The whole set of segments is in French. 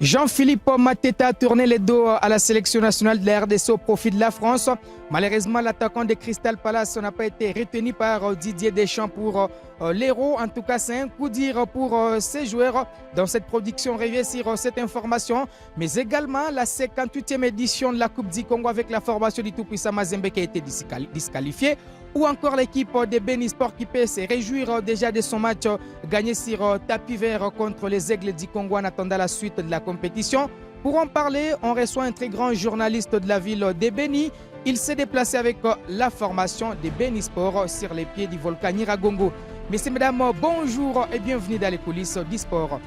Jean-Philippe Mateta a tourné les dos à la sélection nationale de la RDC au profit de la France. Malheureusement, l'attaquant de Crystal Palace n'a pas été retenu par Didier Deschamps pour l'Hérault. En tout cas, c'est un coup dur pour ces joueurs. Dans cette production, on revient sur cette information. Mais également, la 58e édition de la Coupe du Congo avec la formation du tout-puissant Mazembe qui a été disqualifiée. Ou encore l'équipe de Beni Sport qui peut se réjouir déjà de son match gagné sur tapis vert contre les Aigles du Congo en attendant la suite de la compétition. Pour en parler, on reçoit un très grand journaliste de la ville de Beni. Il s'est déplacé avec la formation de Beni Sport sur les pieds du volcan Nyiragongo. Messieurs, mesdames, bonjour et bienvenue dans les coulisses du sport.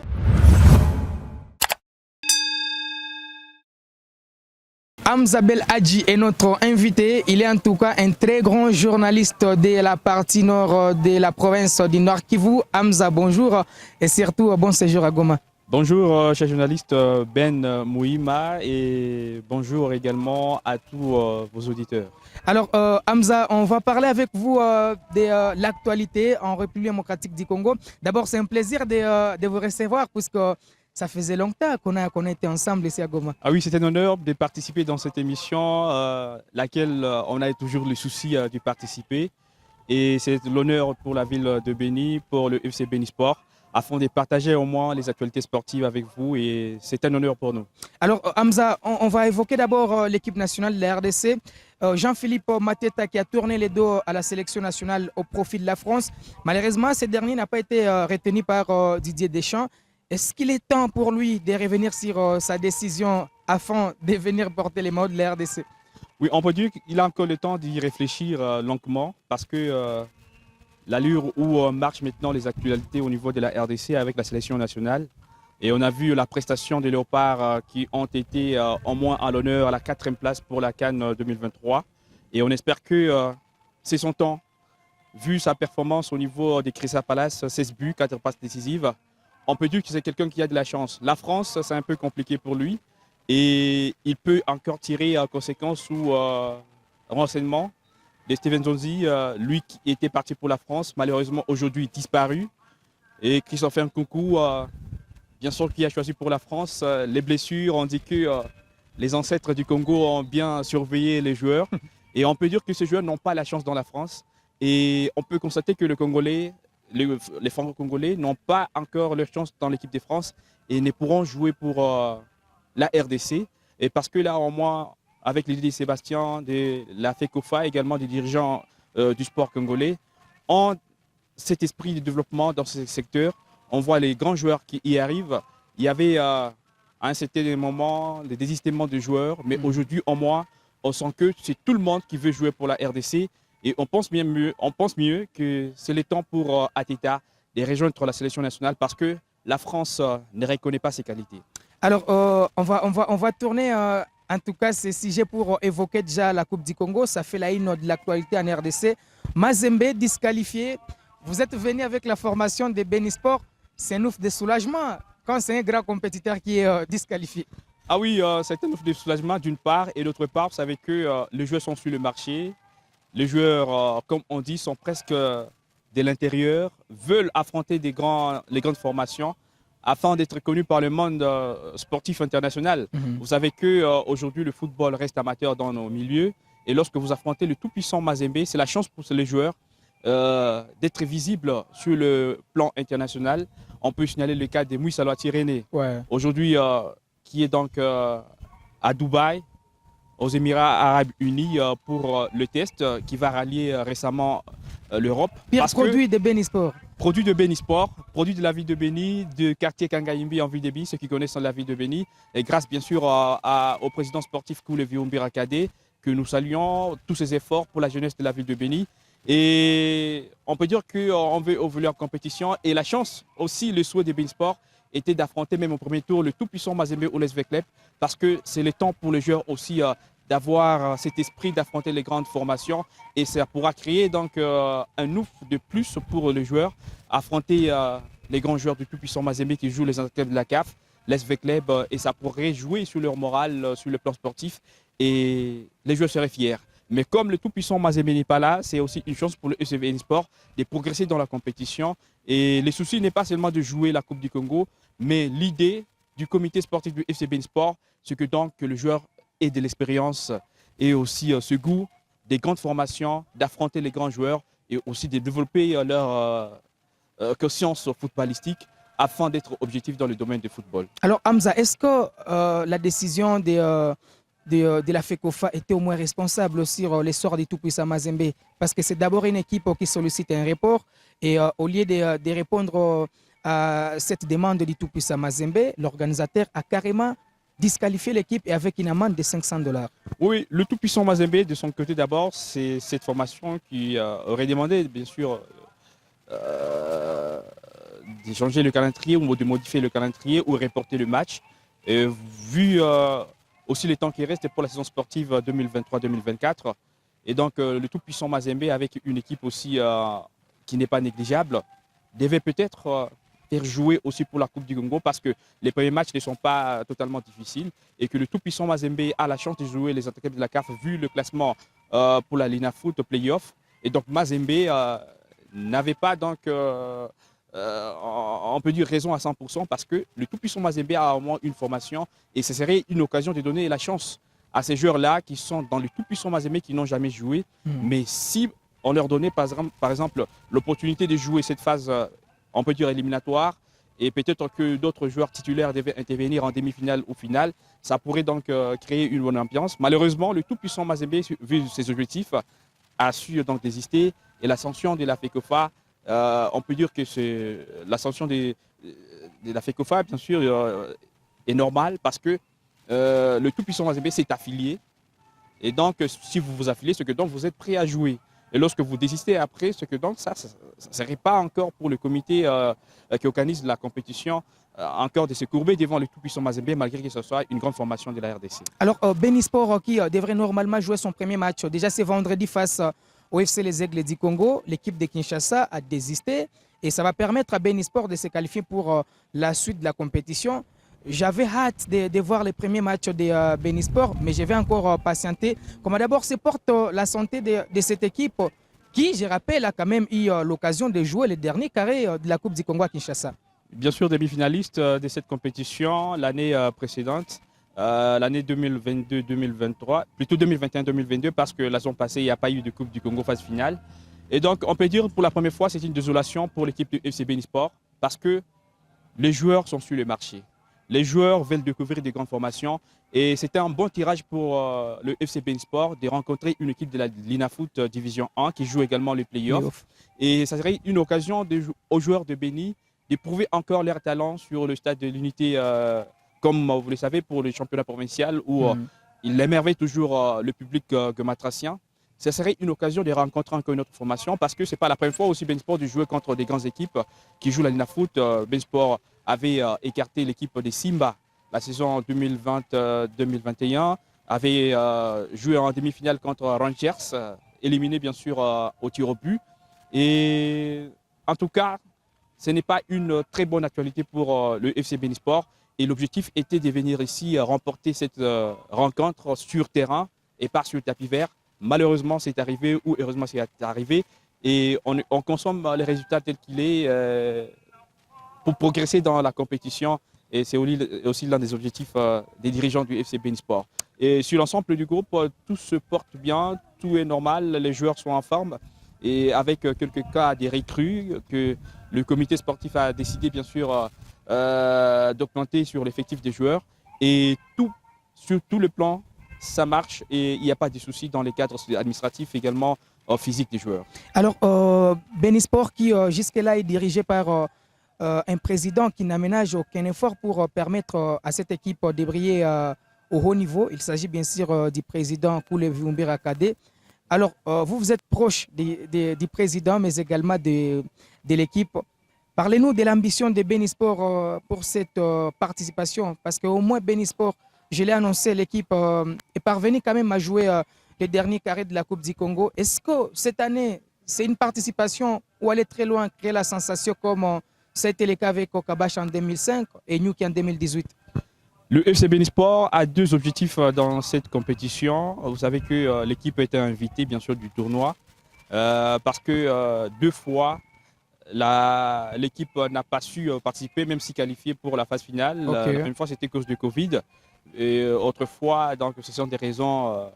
Hamza Belhadji est notre invité. Il est en tout cas un très grand journaliste de la partie nord de la province du Nord Kivu. Hamza, bonjour et surtout bon séjour à Goma. Bonjour, cher journaliste Ben Mouima, et bonjour également à tous vos auditeurs. Alors, Hamza, on va parler avec vous de l'actualité en République démocratique du Congo. D'abord, c'est un plaisir de vous recevoir puisque ça faisait longtemps qu'on était ensemble ici à Goma. Ah oui, c'est un honneur de participer dans cette émission, laquelle on a toujours le souci de participer. Et c'est l'honneur pour la ville de Beni, pour le FC Beni Sport, afin de partager au moins les actualités sportives avec vous, et c'est un honneur pour nous. Alors Hamza, on va évoquer d'abord l'équipe nationale de la RDC. Jean-Philippe Mateta qui a tourné les dos à la sélection nationale au profit de la France. Malheureusement, ce dernier n'a pas été retenu par Didier Deschamps. Est-ce qu'il est temps pour lui de revenir sur sa décision afin de venir porter les maillots de la RDC? Oui, on peut dire qu'il a encore le temps d'y réfléchir longuement, parce que l'allure où marchent maintenant les actualités au niveau de la RDC avec la sélection nationale. Et on a vu la prestation des Léopards qui ont été au moins à l'honneur à la 4e place pour la CAN 2023. Et on espère que c'est son temps. Vu sa performance au niveau des Crystal Palace, 16 buts, 4 passes décisives, on peut dire que c'est quelqu'un qui a de la chance. La France, c'est un peu compliqué pour lui. Et il peut encore tirer conséquence ou renseignements de Steven Zonzi, lui qui était parti pour la France, malheureusement aujourd'hui disparu. Et Christophe Nkunku, bien sûr, qui a choisi pour la France. Les blessures, on dit que les ancêtres du Congo ont bien surveillé les joueurs. Et on peut dire que ces joueurs n'ont pas la chance dans la France. Et on peut constater que les Franco-Congolais n'ont pas encore leur chance dans l'équipe de France et ne pourront jouer pour la RDC. Et parce que là, au moins, avec l'idée de Sébastien, de la FECOFA, également des dirigeants du sport congolais, ont cet esprit de développement dans ce secteur. On voit les grands joueurs qui y arrivent. Il y avait à un certain moment des désistements de joueurs, mais aujourd'hui, au moins, on sent que c'est tout le monde qui veut jouer pour la RDC. Et on pense mieux que c'est le temps pour Ateta de rejoindre la sélection nationale, parce que la France ne reconnaît pas ses qualités. Alors, on va tourner en tout cas ces sujets pour évoquer déjà la Coupe du Congo. Ça fait la une de l'actualité en RDC. Mazembe disqualifié. Vous êtes venu avec la formation de Beni Sport. C'est un ouf de soulagement quand c'est un grand compétiteur qui est disqualifié. Ah oui, c'est un ouf de soulagement d'une part, et d'autre part, vous savez que les joueurs sont sur le marché. Les joueurs, comme on dit, sont presque de l'intérieur, veulent affronter les grandes formations afin d'être connus par le monde sportif international. Vous savez qu'aujourd'hui, le football reste amateur dans nos milieux. Et lorsque vous affrontez le tout-puissant Mazembe, c'est la chance pour les joueurs d'être visibles sur le plan international. On peut signaler le cas de Mouissa Tirene, aujourd'hui qui est donc à Dubaï, aux Émirats Arabes Unis, pour le test qui va rallier récemment l'Europe. Produit de Beni Sport. Produit de Beni Sport, produit de la ville de Beni, du quartier Kangaïmbi en ville de Beni, ceux qui connaissent la ville de Beni. Et grâce bien sûr au président sportif Koule Viumbira Kade, que nous saluons tous ses efforts pour la jeunesse de la ville de Beni. Et on peut dire qu'on veut évoluer en compétition. Et la chance aussi, le souhait de Beni Sport était d'affronter même au premier tour le tout-puissant Mazembe ou l'SV Club, parce que c'est le temps pour les joueurs aussi d'avoir cet esprit d'affronter les grandes formations, et ça pourra créer donc un ouf de plus pour les joueurs, affronter les grands joueurs du tout-puissant Mazembe qui jouent les clubs de la CAF, l'SV Club, et ça pourrait jouer sur leur morale, sur le plan sportif, et les joueurs seraient fiers. Mais comme le tout-puissant Mazembe n'est pas là, c'est aussi une chance pour le FC Beni Sport de progresser dans la compétition. Et le souci n'est pas seulement de jouer la Coupe du Congo, mais l'idée du comité sportif du FC Sport, c'est que donc que le joueur ait de l'expérience et aussi ce goût des grandes formations, d'affronter les grands joueurs et aussi de développer leur conscience footballistique afin d'être objectif dans le domaine du football. Alors Hamza, est-ce que la décision de la FECOFA était au moins responsable sur l'essor du tout-puissant Mazembe? Parce que c'est d'abord une équipe qui sollicite un report et au lieu de répondre à cette demande du tout-puissant Mazembe, l'organisateur a carrément disqualifié l'équipe et avec une amende de $500. Oui, le tout-puissant Mazembe, de son côté d'abord, c'est cette formation qui aurait demandé, bien sûr, de changer le calendrier ou de modifier le calendrier ou reporter le match. Et vu aussi les temps qui restent pour la saison sportive 2023-2024, et donc le tout-puissant Mazembe avec une équipe aussi qui n'est pas négligeable, devait peut-être faire jouer aussi pour la Coupe du Congo parce que les premiers matchs ne sont pas totalement difficiles et que le tout-puissant Mazembe a la chance de jouer les attaquants de la CAF vu le classement pour la Lina Foot Playoff. Et donc Mazembe n'avait pas donc, on peut dire raison à 100% parce que le tout-puissant Mazembe a au moins une formation et ce serait une occasion de donner la chance à ces joueurs-là qui sont dans le tout-puissant Mazembe qui n'ont jamais joué. Mais si on leur donnait par exemple l'opportunité de jouer cette phase, on peut dire éliminatoire, et peut-être que d'autres joueurs titulaires devaient intervenir en demi-finale ou finale, ça pourrait donc créer une bonne ambiance. Malheureusement, le tout-puissant Mazembe, vu ses objectifs, a su donc désister et l'ascension de la FECOFA, on peut dire que c'est l'ascension de la FECOFA, bien sûr, est normale parce que le tout-puissant Mazembe s'est affilié. Et donc, si vous vous affiliez, c'est que donc vous êtes prêt à jouer. Et lorsque vous désistez après, c'est que donc ça ne serait pas encore pour le comité qui organise la compétition encore de se courber devant le tout-puissant Mazembe malgré que ce soit une grande formation de la RDC. Alors, Benisport qui devrait normalement jouer son premier match, déjà c'est vendredi face au FC Les Aigles du Congo, l'équipe de Kinshasa a désisté et ça va permettre à Benisport de se qualifier pour la suite de la compétition. J'avais hâte de voir les premiers matchs de Benisport, mais je vais encore patienter. Comment d'abord se porte la santé de cette équipe qui, je rappelle, a quand même eu l'occasion de jouer le dernier carré de la Coupe du Congo à Kinshasa. Bien sûr, demi-finaliste de cette compétition l'année précédente, l'année 2022-2023, plutôt 2021-2022 parce que la saison passée, il n'y a pas eu de Coupe du Congo phase finale. Et donc, on peut dire pour la première fois, c'est une désolation pour l'équipe du FC Benisport parce que les joueurs sont sur le marché. Les joueurs veulent découvrir des grandes formations et c'était un bon tirage pour le FC Benisport de rencontrer une équipe de la Lina Foot Division 1 qui joue également les playoffs. Et ça serait une occasion aux joueurs de Beni de prouver encore leur talent sur le stade de l'unité, comme vous le savez, pour le championnat provincial où il émerveille toujours le public guematracien. Ça serait une occasion de rencontrer encore une autre formation parce que ce n'est pas la première fois aussi Benisport de jouer contre des grandes équipes qui jouent la Lina Foot. Benisport avait écarté l'équipe des Simba la saison 2020-2021, avait joué en demi-finale contre Rangers, éliminé bien sûr au tir au but. Et en tout cas, ce n'est pas une très bonne actualité pour le FC Benisport. Et l'objectif était de venir ici remporter cette rencontre sur terrain et pas sur le tapis vert. Malheureusement, c'est arrivé ou heureusement, c'est arrivé. Et on consomme les résultats tels qu'il est pour progresser dans la compétition. Et c'est aussi l'un des objectifs des dirigeants du FC Benisport. Et sur l'ensemble du groupe, tout se porte bien, tout est normal, les joueurs sont en forme. Et avec quelques cas des recrues que le comité sportif a décidé bien sûr d'augmenter sur l'effectif des joueurs. Et sur tout le plan, ça marche et il n'y a pas de soucis dans les cadres administratifs également physiques des joueurs. Alors, Benisport qui jusque-là est dirigé par un président qui n'aménage aucun effort pour permettre à cette équipe de briller au haut niveau. Il s'agit bien sûr du président Koule Vumbira Kade. Alors, vous êtes proche du président, mais également de l'équipe. Parlez-nous de l'ambition de Benisport pour cette participation, parce qu'au moins Benisport, je l'ai annoncé, l'équipe est parvenue quand même à jouer le dernier carré de la Coupe du Congo. Est-ce que cette année, c'est une participation où aller très loin, créer la sensation comme ça a été le cas avec Okabash en 2005 et Nyuki en 2018? Le FC Benisport a deux objectifs dans cette compétition. Vous savez que l'équipe a été invitée bien sûr du tournoi parce que deux fois l'équipe n'a pas su participer, même si qualifiée pour la phase finale. Ok. La première fois, c'était à cause du Covid. Et autrefois, donc, ce sont des raisons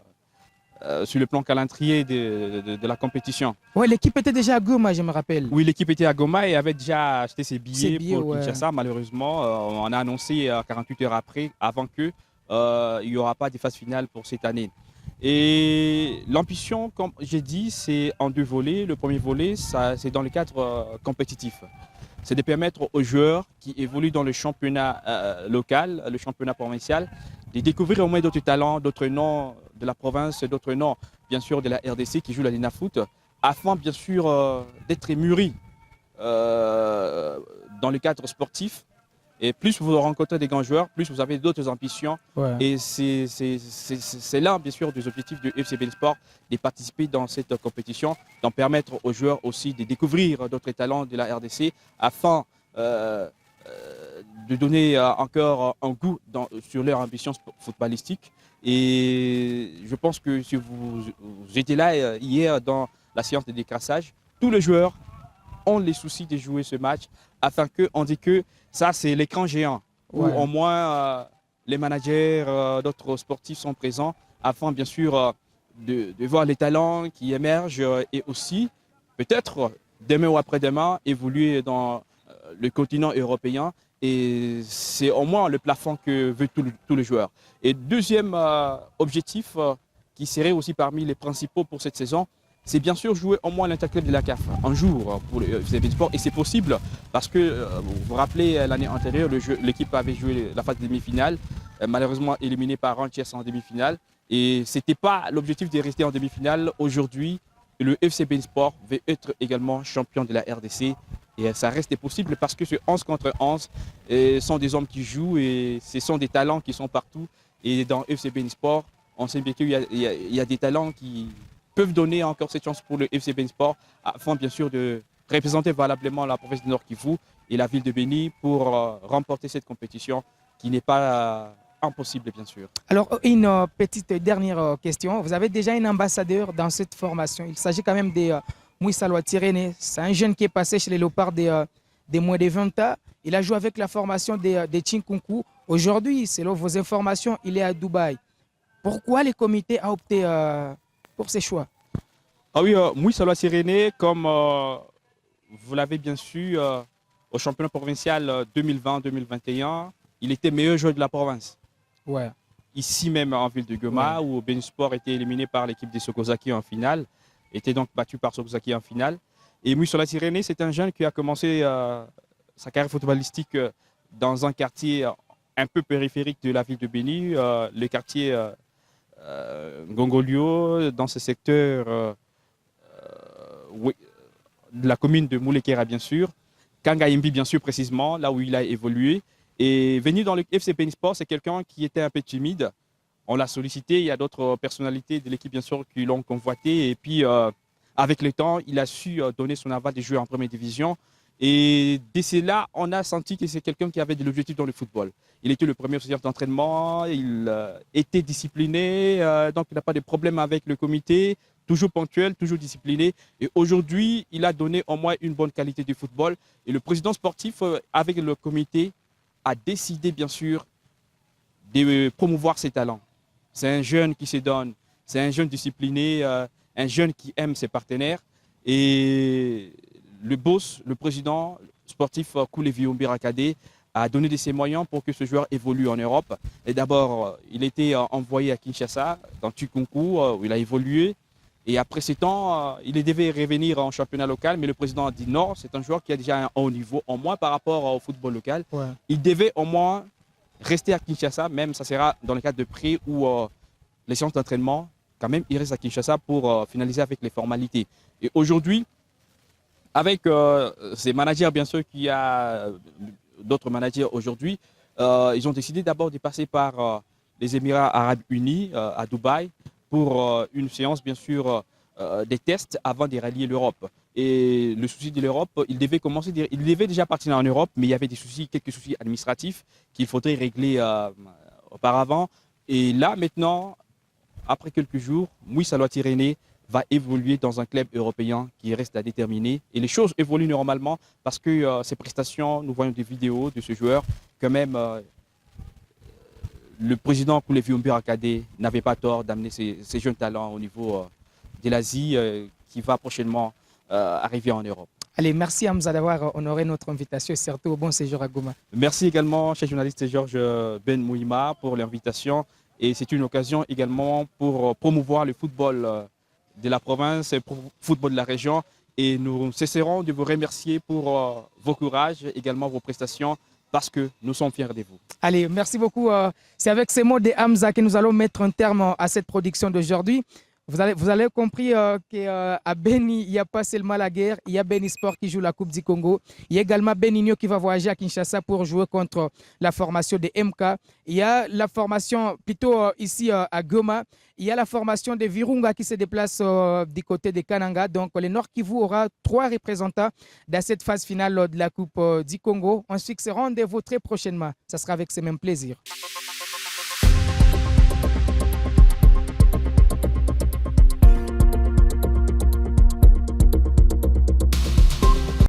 sur le plan calendrier de la compétition. Ouais, l'équipe était déjà à Goma, je me rappelle. Oui, l'équipe était à Goma et avait déjà acheté ses Ses billets billets, pour ouais. Kinshasa. Malheureusement, on a annoncé 48 heures après, avant que il n'y aura pas de phase finale pour cette année. Et l'ambition, comme j'ai dit, c'est en deux volets. Le premier volet, c'est dans le cadre compétitif. C'est de permettre aux joueurs qui évoluent dans le championnat local, le championnat provincial, de découvrir au moins d'autres talents, d'autres noms de la province, d'autres noms, bien sûr, de la RDC qui joue la Lina Foot, afin, bien sûr, d'être mûris dans le cadre sportif. Et plus vous rencontrez des grands joueurs, plus vous avez d'autres ambitions. Ouais. Et c'est là, bien sûr, des objectifs du FC Sport, de participer dans cette compétition, d'en permettre aux joueurs aussi de découvrir d'autres talents de la RDC, afin de donner encore un goût sur leur ambition footballistique. Et je pense que si vous étiez là hier dans la séance de décrassage, tous les joueurs ont les soucis de jouer ce match, afin qu'on dit que ça, c'est l'écran géant, où Ouais. au moins les managers, d'autres sportifs sont présents, afin bien sûr de voir les talents qui émergent et aussi, peut-être, demain ou après-demain, évoluer dans le continent européen. Et c'est au moins le plafond que veut tous les joueurs. Et deuxième objectif, qui serait aussi parmi les principaux pour cette saison, c'est bien sûr jouer au moins l'interclub de la CAF un jour pour le FC Sport. Et c'est possible parce que, vous vous rappelez, l'année antérieure, l'équipe avait joué la phase de demi-finale, malheureusement éliminée par Ranchies en demi-finale. Et ce n'était pas l'objectif de rester en demi-finale. Aujourd'hui, le FC Sport veut être également champion de la RDC. Et ça reste possible parce que ce 11 contre 11 sont des hommes qui jouent et ce sont des talents qui sont partout. Et dans FC Sport, on sait bien qu'il y a des talents qui peuvent donner encore cette chance pour le FC Sport, afin bien sûr de représenter valablement la province du Nord Kivu et la ville de Béni pour remporter cette compétition qui n'est pas impossible bien sûr. Alors, une petite dernière question. Vous avez déjà un ambassadeur dans cette formation. Il s'agit quand même de Mouissa Loatirene. C'est un jeune qui est passé chez les Léopards des moins de 20 ans. Il a joué avec la formation de Chinkunku. Aujourd'hui, selon vos informations, il est à Dubaï. Pourquoi le comité a opté pour ces choix? Ah oui, Mouissa Loatirene, comme vous l'avez bien su, au championnat provincial 2020-2021, il était meilleur joueur de la province. Ouais. Ici même en ville de Goma, où Sport était éliminé par l'équipe des Sokozaki en finale, était donc battu par Sokozaki en finale. Et Mouissa Loatirene, c'est un jeune qui a commencé sa carrière footballistique dans un quartier un peu périphérique de la ville de Béni, le quartier Ngongolio, dans ce secteur de la commune de Moulekera, bien sûr. Kangayimbi, bien sûr, précisément, là où il a évolué. Et venu dans le FC Sport, c'est quelqu'un qui était un peu timide. On l'a sollicité, il y a d'autres personnalités de l'équipe, bien sûr, qui l'ont convoité. Et puis, avec le temps, il a su donner son aval de jouer en première division. Et dès là, on a senti que c'est quelqu'un qui avait de l'objectif dans le football. Il était le premier officier d'entraînement, il était discipliné, donc il n'a pas de problème avec le comité, toujours ponctuel, toujours discipliné. Et aujourd'hui, il a donné au moins une bonne qualité de football. Et le président sportif, avec le comité, a décidé, bien sûr, de promouvoir ses talents. C'est un jeune qui se donne, c'est un jeune discipliné, un jeune qui aime ses partenaires. Et le boss, le président sportif Koulé Viombi Rakade, a donné de ses moyens pour que ce joueur évolue en Europe. Et d'abord, il était envoyé à Kinshasa, dans Tukunku, où il a évolué. Et après ce temps, il devait revenir en championnat local, mais le président a dit non, c'est un joueur qui a déjà un haut niveau, au moins par rapport au football local. Ouais. Il devait au moins rester à Kinshasa, même ça sera dans le cadre de prix ou les séances d'entraînement, quand même, il reste à Kinshasa pour finaliser avec les formalités. Et aujourd'hui, avec ces managers, bien sûr, qu'il y a d'autres managers aujourd'hui, ils ont décidé d'abord de passer par les Émirats Arabes Unis à Dubaï pour une séance, bien sûr, des tests avant de rallier l'Europe. Et le souci de l'Europe, il devait déjà partir en Europe, mais il y avait quelques soucis administratifs qu'il faudrait régler auparavant. Et là, maintenant, après quelques jours, Mouissa Loatirene va évoluer dans un club européen qui reste à déterminer. Et les choses évoluent normalement parce que ces prestations, nous voyons des vidéos de ce joueur, quand même, le président Koulevi Mbirakade n'avait pas tort d'amener ces jeunes talents au niveau de l'Asie qui va prochainement arriver en Europe. Allez, merci Hamza d'avoir honoré notre invitation et surtout bon séjour à Goma. Merci également, cher journaliste Georges Ben Mouima, pour l'invitation. Et c'est une occasion également pour promouvoir le football de la province et pour le football de la région. Et nous cesserons de vous remercier pour vos courages, également vos prestations, parce que nous sommes fiers de vous. Allez, merci beaucoup. C'est avec ces mots de Hamza que nous allons mettre un terme à cette production d'aujourd'hui. Vous avez compris qu'à Beni, il n'y a pas seulement la guerre, il y a Beni Sport qui joue la Coupe du Congo. Il y a également Beninho qui va voyager à Kinshasa pour jouer contre la formation de MK. Il y a la formation plutôt ici à Goma. Il y a la formation de Virunga qui se déplace du côté de Kananga. Donc le Nord Kivu aura 3 représentants dans cette phase finale de la Coupe du Congo. On se fixe rendez-vous très prochainement. Ça sera avec ce même plaisir.